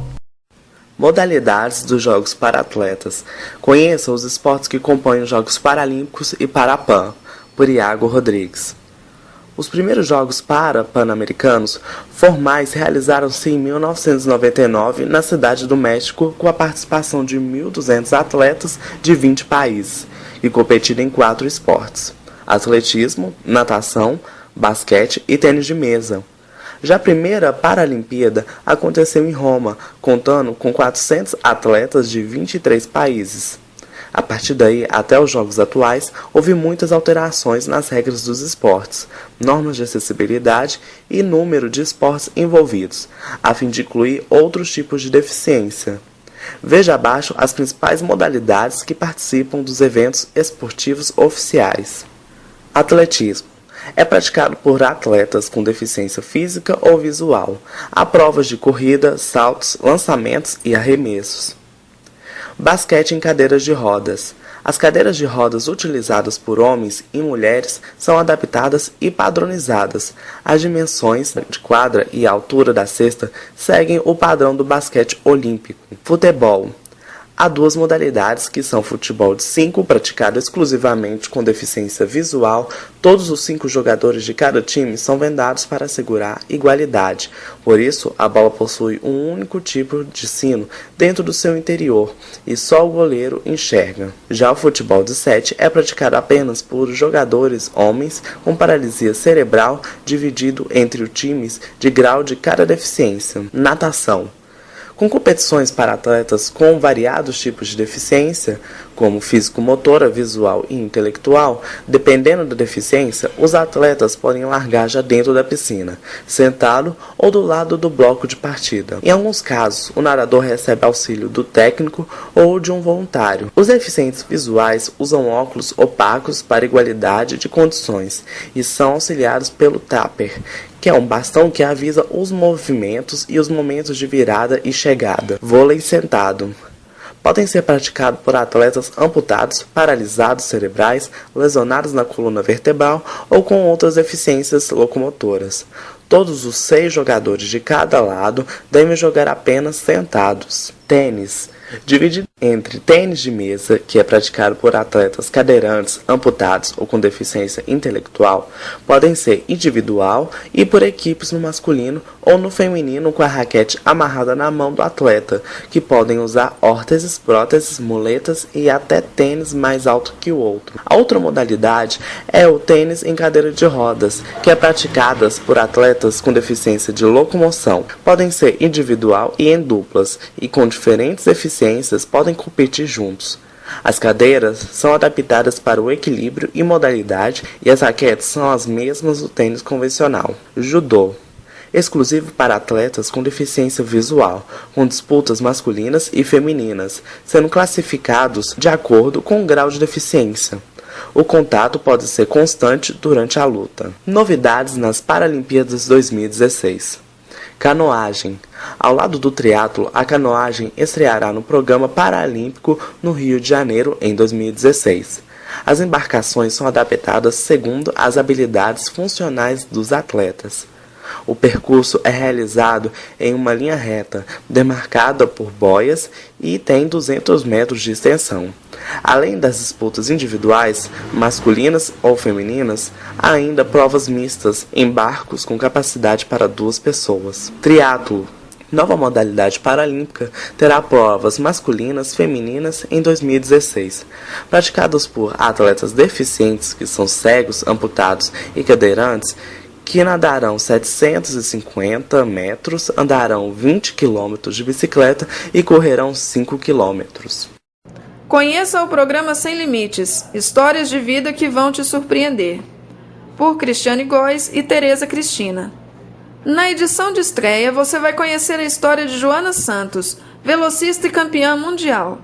Modalidades dos Jogos Paratletas. Conheça os esportes que compõem os Jogos Paralímpicos e Parapan, por Iago Rodrigues. Os primeiros Jogos Pan-Americanos formais realizaram-se em 1999 na Cidade do México, com a participação de 1.200 atletas de 20 países e competindo em 4 esportes: atletismo, natação, basquete e tênis de mesa. Já a primeira Paralimpíada aconteceu em Roma, contando com 400 atletas de 23 países. A partir daí, até os jogos atuais, houve muitas alterações nas regras dos esportes, normas de acessibilidade e número de esportes envolvidos, a fim de incluir outros tipos de deficiência. Veja abaixo as principais modalidades que participam dos eventos esportivos oficiais. Atletismo. É praticado por atletas com deficiência física ou visual. Há provas de corrida, saltos, lançamentos e arremessos. Basquete em cadeiras de rodas. As cadeiras de rodas utilizadas por homens e mulheres são adaptadas e padronizadas. As dimensões de quadra e a altura da cesta seguem o padrão do basquete olímpico. Futebol. Há 2 modalidades, que são futebol de 5, praticado exclusivamente com deficiência visual. Todos os 5 jogadores de cada time são vendados para assegurar igualdade. Por isso, a bola possui um único tipo de sino dentro do seu interior e só o goleiro enxerga. Já o futebol de 7 é praticado apenas por jogadores homens com paralisia cerebral, dividido entre os times de grau de cada deficiência. Natação. Com competições para atletas com variados tipos de deficiência, como físico-motora, visual e intelectual, dependendo da deficiência, os atletas podem largar já dentro da piscina, sentado ou do lado do bloco de partida. Em alguns casos, o nadador recebe auxílio do técnico ou de um voluntário. Os deficientes visuais usam óculos opacos para igualdade de condições e são auxiliados pelo tapper, que é um bastão que avisa os movimentos e os momentos de virada e chegada. Vôlei sentado. Podem ser praticados por atletas amputados, paralisados cerebrais, lesionados na coluna vertebral ou com outras deficiências locomotoras. Todos os 6 jogadores de cada lado devem jogar apenas sentados. Tênis. Dividido entre tênis de mesa, que é praticado por atletas cadeirantes, amputados ou com deficiência intelectual, podem ser individual e por equipes no masculino ou no feminino com a raquete amarrada na mão do atleta, que podem usar órteses, próteses, muletas e até tênis mais alto que o outro. A outra modalidade é o tênis em cadeira de rodas, que é praticada por atletas com deficiência de locomoção. Podem ser individual e em duplas, e com diferentes deficiências podem competir juntos. As cadeiras são adaptadas para o equilíbrio e modalidade, e as raquetes são as mesmas do tênis convencional. Judô. Exclusivo para atletas com deficiência visual, com disputas masculinas e femininas, sendo classificados de acordo com o grau de deficiência. O contato pode ser constante durante a luta. Novidades nas Paralimpíadas 2016. Canoagem. Ao lado do triatlo, a canoagem estreará no programa paralímpico no Rio de Janeiro em 2016. As embarcações são adaptadas segundo as habilidades funcionais dos atletas. O percurso é realizado em uma linha reta, demarcada por boias e tem 200 metros de extensão. Além das disputas individuais, masculinas ou femininas, há ainda provas mistas em barcos com capacidade para 2 pessoas. Triatlo. Nova modalidade paralímpica, terá provas masculinas e femininas em 2016, praticadas por atletas deficientes que são cegos, amputados e cadeirantes, que nadarão 750 metros, andarão 20 km de bicicleta e correrão 5 km. Conheça o programa Sem Limites, histórias de vida que vão te surpreender, por Cristiane Góes e Tereza Cristina. Na edição de estreia, você vai conhecer a história de Joana Santos, velocista e campeã mundial.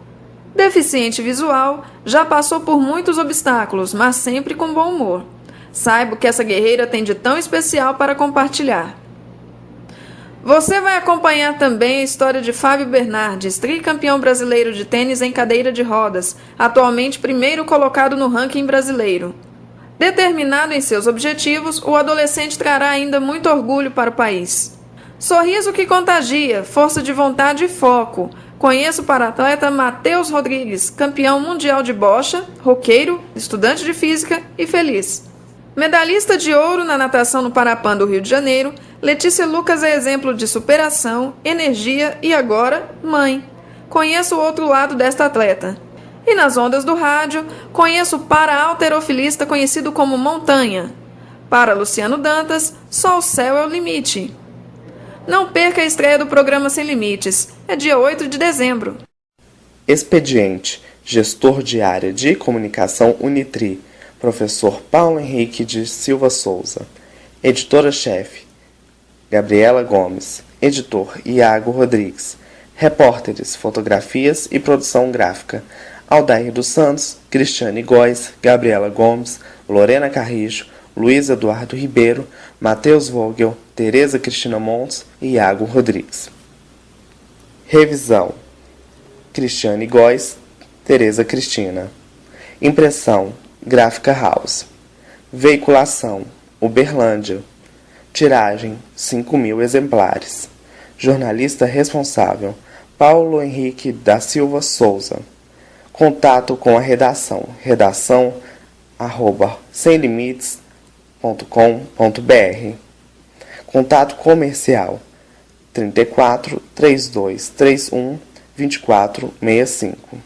Deficiente visual, já passou por muitos obstáculos, mas sempre com bom humor. Saiba o que essa guerreira tem de tão especial para compartilhar. Você vai acompanhar também a história de Fábio Bernardes, tricampeão brasileiro de tênis em cadeira de rodas, atualmente primeiro colocado no ranking brasileiro. Determinado em seus objetivos, o adolescente trará ainda muito orgulho para o país. Sorriso que contagia, força de vontade e foco. Conheça o paratleta Matheus Rodrigues, campeão mundial de bocha, roqueiro, estudante de física e feliz. Medalhista de ouro na natação no Parapan do Rio de Janeiro, Letícia Lucas é exemplo de superação, energia e agora, mãe. Conheça o outro lado desta atleta. E nas ondas do rádio, conheço o para-halterofilista conhecido como Montanha. Para Luciano Dantas, só o céu é o limite. Não perca a estreia do programa Sem Limites. É dia 8 de dezembro. Expediente. Gestor de área de comunicação Unitri. Professor Paulo Henrique de Silva Souza. Editora-chefe. Gabriela Gomes. Editor Iago Rodrigues. Repórteres, fotografias e produção gráfica. Aldair dos Santos, Cristiane Góes, Gabriela Gomes, Lorena Carrijo, Luiz Eduardo Ribeiro, Matheus Vogel, Tereza Cristina Montes e Iago Rodrigues. Revisão. Cristiane Góes, Tereza Cristina. Impressão. Gráfica House. Veiculação. Uberlândia. Tiragem. 5.000 exemplares. Jornalista responsável. Paulo Henrique da Silva Souza. Contato com a redação. redação@semlimites.com.br. Contato comercial. 34 32 31 24 65.